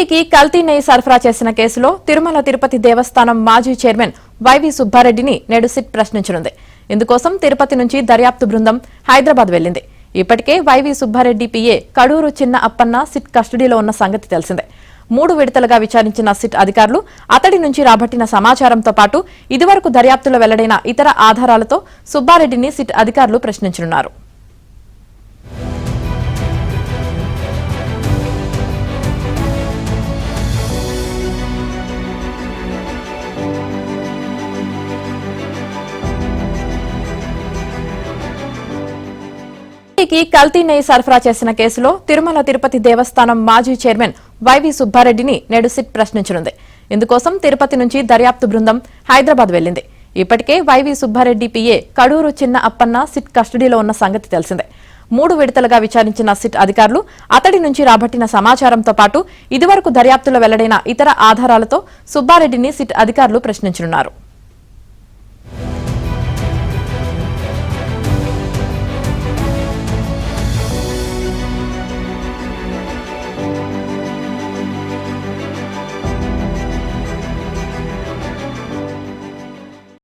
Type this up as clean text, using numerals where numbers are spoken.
ఏపీకి కల్తీ నెయ్యి సరఫరా చేసిన కేసులో తిరుమల తిరుపతి దేవస్థానం మాజీ చైర్మన్ వైవి సుబ్బారెడ్డిని నేడు సిట్ ప్రశ్నించనుంది. ఇందుకోసం తిరుపతి నుంచి దర్యాప్తు బృందం హైదరాబాద్ వెళ్లింది. ఇప్పటికే వైవి సుబ్బారెడ్డి పిఏ కడూరు చిన్న అప్పన్న సిట్ కస్టడీలో ఉన్న సంగతి తెలిసిందే. 3 విడతలుగా విచారించిన సిట్ అధికారులు అతడి నుంచి రాబట్టిన సమాచారంతో పాటు ఇదివరకు దర్యాప్తులో వెల్లడైన ఇతర ఆధారాలతో సుబ్బారెడ్డిని సిట్ అధికారులు ప్రశ్నించనున్నారు. ఏపీకి కల్తీ నెయ్యి సరఫరా చేసిన కేసులో తిరుమల తిరుపతి దేవస్థానం మాజీ చైర్మన్ వైవి సుబ్బారెడ్డిని నేడు సిట్ ప్రశ్నించనుంది. ఇందుకోసం తిరుపతి నుంచి దర్యాప్తు బృందం హైదరాబాద్ వెళ్లింది. ఇప్పటికే వైవి సుబ్బారెడ్డి పిఏ కడూరు చిన్న అప్పన్న సిట్ కస్టడీలో ఉన్న సంగతి తెలిసిందే. 3 విడతలుగా విచారించిన సిట్ అధికారులు అతడి నుంచి రాబట్టిన సమాచారంతో పాటు ఇదివరకు దర్యాప్తులో వెల్లడైన ఇతర ఆధారాలతో సుబ్బారెడ్డిని సిట్ అధికారులు ప్రశ్నించనున్నారు.